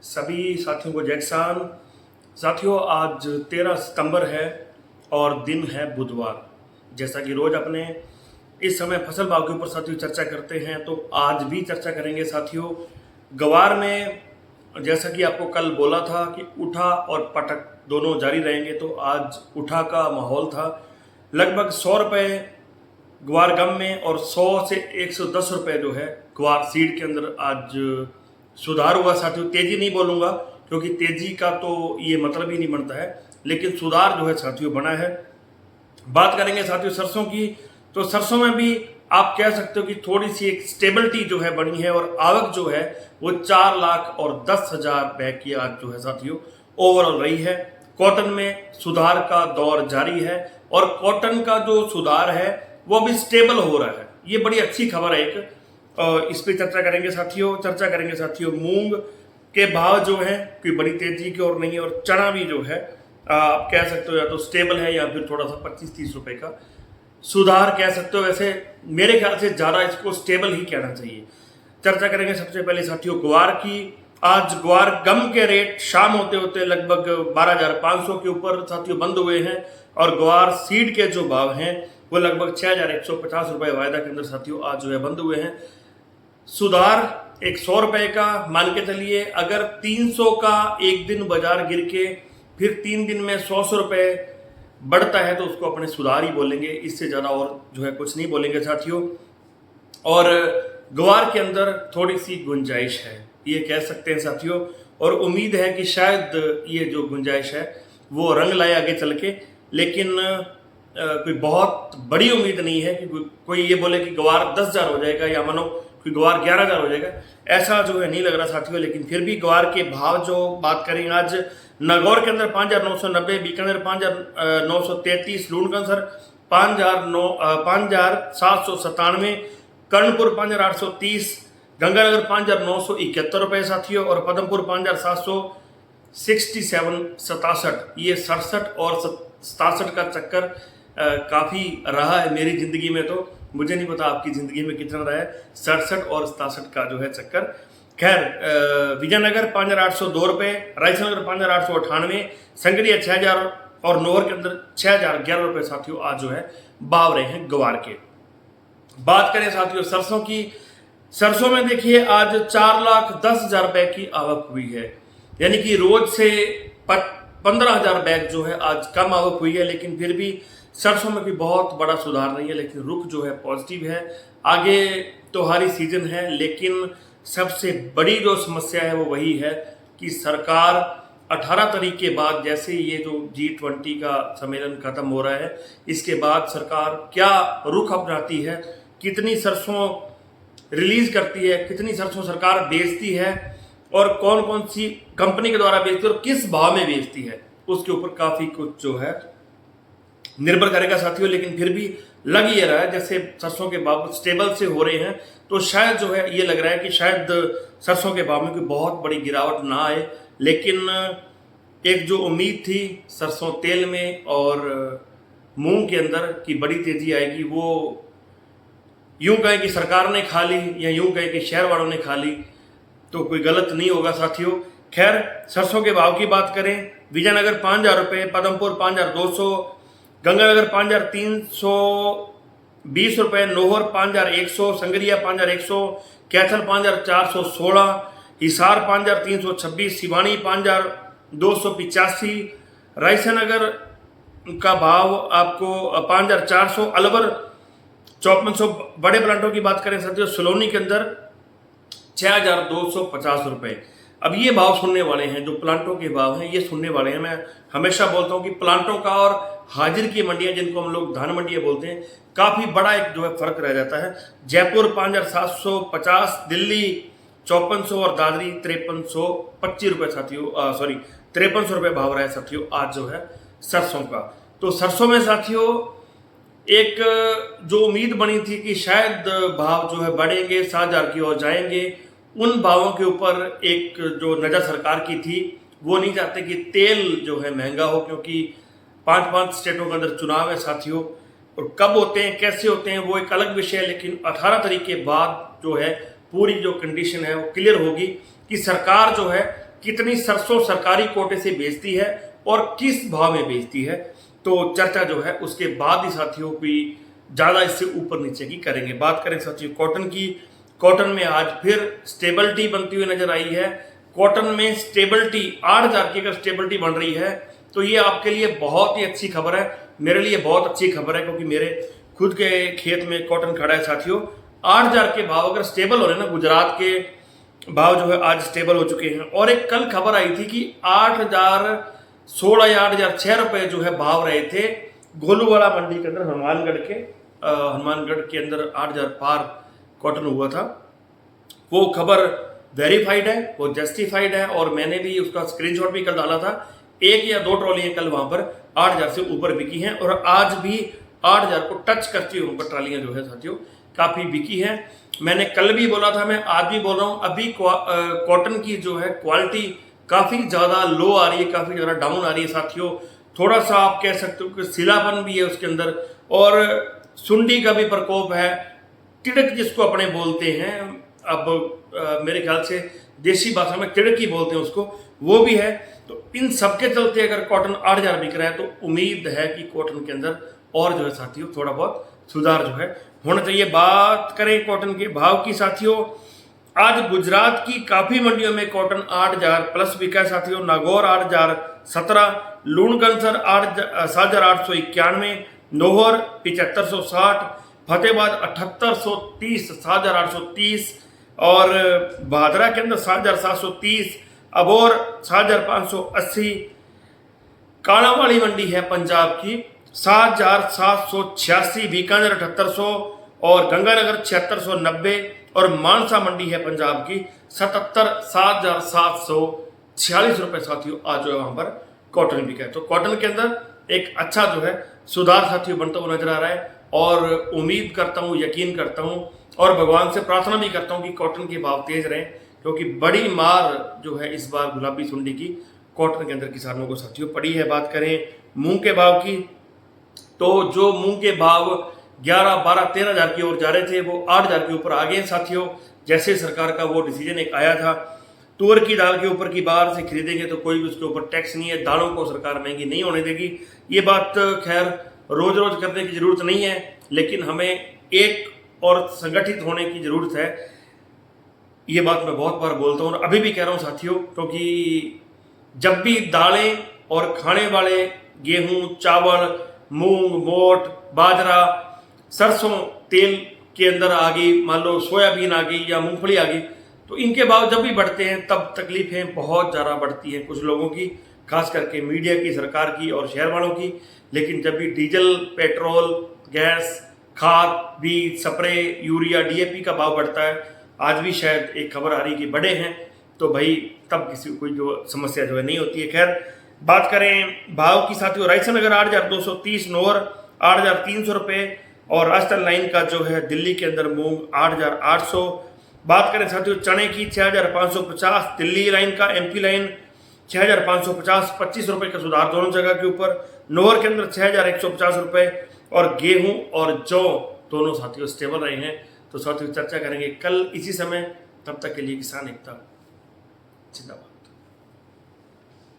सभी साथियों को जय किसान। साथियों, आज 13 सितंबर है और दिन है बुधवार। जैसा कि रोज अपने इस समय फसल भाव के ऊपर साथियों चर्चा करते हैं, तो आज भी चर्चा करेंगे साथियों। गवार में जैसा कि आपको कल बोला था कि उठा और पटक दोनों जारी रहेंगे, तो आज उठा का माहौल था। लगभग 100 रुपये ग्वार गम में और 100 से 110 रुपये जो है ग्वार सीड के अंदर आज सुधार हुआ साथियों। तेजी नहीं बोलूँगा क्योंकि तेजी का तो ये मतलब ही नहीं बनता है, लेकिन सुधार जो है साथियों बना है। बात करेंगे साथियों सरसों की, तो सरसों में भी आप कह सकते हो कि थोड़ी सी एक स्टेबिलिटी जो है बनी है और आवक जो है वो 4,10,000 बैग की आज जो है साथियों ओवरऑल रही है। कॉटन में सुधार का दौर जारी है और कॉटन का जो सुधार है वो भी स्टेबल हो रहा है। ये बड़ी अच्छी खबर है एक, इस पर चर्चा करेंगे साथियों। मूंग के भाव जो है कोई बड़ी तेजी की ओर नहीं है और चना भी जो है आप कह सकते हो या तो स्टेबल है या फिर थोड़ा सा 25-30 रुपए का सुधार कह सकते हो। वैसे मेरे ख्याल से ज़्यादा इसको स्टेबल ही कहना चाहिए। चर्चा करेंगे सबसे पहले साथियों ग्वार की। आज ग्वार गम के रेट शाम होते होते लगभग 12,500 के ऊपर साथियों बंद हुए हैं और ग्वार सीड के जो भाव हैं वो लगभग 6,150 रुपये वायदा के अंदर साथियों आज जो है बंद हुए हैं। सुधार एक 100 रुपये का मान के चलिए। अगर 300 का एक दिन बाजार गिर के फिर 3 दिन में 100 रुपये बढ़ता है तो उसको अपने सुधार ही बोलेंगे, इससे ज़्यादा और जो है कुछ नहीं बोलेंगे साथियों। और ग्वार के अंदर थोड़ी सी गुंजाइश है ये कह सकते हैं साथियों, और उम्मीद है कि शायद ये जो गुंजाइश है वो रंग लाए आगे चल के, लेकिन कोई बहुत बड़ी उम्मीद नहीं है कि कोई ये बोले कि ग्वार 10,000 हो जाएगा या मानो कोई ग्वार 11,000 हो जाएगा, ऐसा जो है नहीं लग रहा साथियों। लेकिन फिर भी ग्वार के भाव जो बात करें, आज नागौर के अंदर 5,990, बीकानेर 5,933, लूणकंसर 5,797, कर्णपुर 5,830, गंगानगर 5,971 रुपये साथियों और पदमपुर 5,767। ये 67 और 67 का चक्कर काफ़ी रहा है मेरी ज़िंदगी में, तो मुझे नहीं पता आपकी ज़िंदगी में कितना रहा है 67 और 67 का जो है चक्कर। खैर, विजयनगर 5,802 रुपये, रायसनगर 5,898, संगरिया 6,000 और नोहर के अंदर 6,011 रुपये साथियों आज जो है भाव रहे हैं ग्वार के। बात करें साथियों सरसों की, सरसों में देखिए आज 4,10,000 बैग की आवक हुई है, यानी कि रोज से 15,000 बैग जो है आज कम आवक हुई है, लेकिन फिर भी सरसों में भी बहुत बड़ा सुधार नहीं है, लेकिन रुख जो है पॉजिटिव है। आगे त्योहारी सीजन है, लेकिन सबसे बड़ी जो समस्या है वो वही है कि सरकार 18 तारीख के बाद, जैसे ये जो G20 का सम्मेलन खत्म हो रहा है, इसके बाद सरकार क्या रुख अपनाती है, कितनी सरसों रिलीज करती है, कितनी सरसों सरकार बेचती है और कौन कौन सी कंपनी के द्वारा बेचती है और किस भाव में बेचती है, उसके ऊपर काफ़ी कुछ जो है निर्भर करेगा साथियों। लेकिन फिर भी लग ये रहा है जैसे सरसों के भाव स्टेबल से हो रहे हैं, तो शायद जो है ये लग रहा है कि शायद सरसों के भाव में कोई बहुत बड़ी गिरावट ना आए। लेकिन एक जो उम्मीद थी सरसों तेल में और मूंग के अंदर की बड़ी तेजी आएगी, वो यूं कहें कि सरकार ने खा ली या यूं कहें कि शहर वालों ने खा ली, तो कोई गलत नहीं होगा साथियों। खैर, सरसों के भाव की बात करें, विजयनगर 5,000 रुपये, पदमपुर 5,200, गंगानगर 5,320 रुपये, नोहर 5,100, संगरिया 5,100, कैथल 5,416, हिसार 5,326, सिवानी 5,285, रायसनगर का भाव आपको 5,400, अलवर 5,400। बड़े प्लांटों की बात करें साथियों, सलोनी के अंदर 6,250 रुपये। अब ये भाव सुनने वाले हैं, जो प्लांटों के भाव हैं ये सुनने वाले हैं। मैं हमेशा बोलता हूँ कि प्लांटों का और हाजिर की मंडियाँ, जिनको हम लोग धान मंडियाँ बोलते हैं, काफ़ी बड़ा एक जो है फर्क रह जाता है। जयपुर 5,750, दिल्ली 5,400 और दादरी 5,325 रुपये साथियों, 5,300 रुपये भाव रहा है साथियों आज जो है सरसों का। तो सरसों में साथियों एक जो उम्मीद बनी थी कि शायद भाव जो है बढ़ेंगे, 7,000 की ओर जाएंगे, उन भावों के ऊपर एक जो नज़र सरकार की थी, वो नहीं चाहते कि तेल जो है महंगा हो, क्योंकि 5 स्टेटों के अंदर चुनाव है साथियों, और कब होते हैं कैसे होते हैं वो एक अलग विषय है। लेकिन 18 तारीख के बाद जो है पूरी जो कंडीशन है वो क्लियर होगी कि सरकार जो है कितनी सरसों सरकारी कोटे से बेचती है और किस भाव में बेचती है। तो चर्चा जो है उसके बाद ही साथियों की ज़्यादा इससे ऊपर नीचे की करेंगे। बात करें साथियों कॉटन की, कॉटन में आज फिर स्टेबिलिटी बनती हुई नजर आई है। कॉटन में स्टेबिलिटी 8,000 की अगर स्टेबिलिटी बन रही है तो ये आपके लिए बहुत ही अच्छी खबर है, मेरे लिए बहुत अच्छी खबर है, क्योंकि मेरे खुद के खेत में कॉटन खड़ा है साथियों। 8,000 के भाव अगर स्टेबल हो रहे हैं ना, गुजरात के भाव जो है आज स्टेबल हो चुके हैं। और एक कल खबर आई थी कि 8,016 या 8,006 रुपए जो है भाव रहे थे गोलूवाला मंडी के अंदर, हनुमानगढ़ के अंदर 8,000 पार कॉटन हुआ था। वो खबर वेरीफाइड है, वो जस्टिफाइड है, और मैंने भी उसका स्क्रीनशॉट भी कल डाला था। 1 या 2 ट्रॉलियां कल वहां पर 8,000 से ऊपर बिकी हैं, और आज भी 8,000 को टच करती हुई पर ट्रॉलियां जो है साथियों काफी बिकी हैं। मैंने कल भी बोला था, मैं आज भी बोल रहा हूं, अभी कॉटन की जो है क्वालिटी काफी ज्यादा लो आ रही है, काफी ज्यादा डाउन आ रही है साथियों। थोड़ा सा आप कह सकते हो कि सिलापन भी है उसके अंदर, और सुंडी का भी प्रकोप है, तिड़क जिसको अपने बोलते हैं, अब मेरे ख्याल से देसी भाषा में तिड़क ही बोलते हैं उसको, वो भी है। तो इन सबके चलते अगर कॉटन 8,000 बिक रहा है तो उम्मीद है कि कॉटन के अंदर और जो है साथियों थोड़ा बहुत सुधार जो है होना चाहिए। बात करें कॉटन के भाव की साथियों, आज गुजरात की काफी मंडियों में कॉटन 8,000 प्लस बिका है साथियों। नागौर 8,017, लूणगंसर 7,891, नोहर 7,560, फतेहाबाद 7,830, 7,830, और भादरा के अंदर 7,730, अबोर 7,580, कालावाड़ी मंडी है पंजाब की 7,786, बीकानेर 7,800, और गंगानगर 7,690, और मानसा मंडी है पंजाब की 7,746 रुपए साथियों आज जो है वहां पर कॉटन बिका है। तो कॉटन के अंदर एक अच्छा जो है सुधार साथियों बनता हुआ नजर आ रहा है, और उम्मीद करता हूं, यकीन करता हूं, और भगवान से प्रार्थना भी करता हूं कि कॉटन के भाव तेज रहें, क्योंकि बड़ी मार जो है इस बार गुलाबी सुंडी की कॉटन के अंदर किसानों को साथियों पड़ी है। बात करें मूंग के भाव की, तो जो मूंग के भाव 11, 12, 13,000 की ओर जा रहे थे वो 8,000 के ऊपर आ गए साथियों। जैसे सरकार का वो डिसीजन एक आया था, तुअर की दाल के ऊपर की बाहर से खरीदेंगे तो कोई भी उसके ऊपर टैक्स नहीं है, दालों को सरकार महंगी नहीं होने देगी। ये बात खैर रोज रोज करने की जरूरत नहीं है, लेकिन हमें एक और संगठित होने की जरूरत है। ये बात मैं बहुत बार बोलता हूँ और अभी भी कह रहा हूँ साथियों, क्योंकि जब भी दालें और खाने वाले गेहूं, चावल, मूंग, मोट, बाजरा, सरसों तेल के अंदर आ गई, मान लो सोयाबीन आ गई या मूंगफली आ गई, तो इनके भाव जब भी बढ़ते हैं तब तकलीफें बहुत ज़्यादा बढ़ती हैं कुछ लोगों की, खास करके मीडिया की, सरकार की और शहर वालों की। लेकिन जब भी डीजल, पेट्रोल, गैस, खाद, बीज, स्प्रे, यूरिया, डीएपी का भाव बढ़ता है, आज भी शायद एक खबर आ रही कि बढ़े हैं, तो भाई तब किसी कोई जो समस्या जो है नहीं होती है। खैर बात करें भाव की साथियों, रायसन नगर 8,230, नोहर 8,300 रुपये, और राजस्थान लाइन का जो है दिल्ली के अंदर मूंग 8,800। बात करें साथियों चने की 6,550, दिल्ली लाइन का, एमपी लाइन 6,550, 25 रुपये का सुधार दोनों जगह के ऊपर। नोहर के अंदर 6,150 रुपये, और गेहूं और जौ दोनों साथियों स्टेबल रहे हैं। तो साथियों चर्चा करेंगे कल इसी समय, तब तक के लिए किसान एकता जिंदाबाद।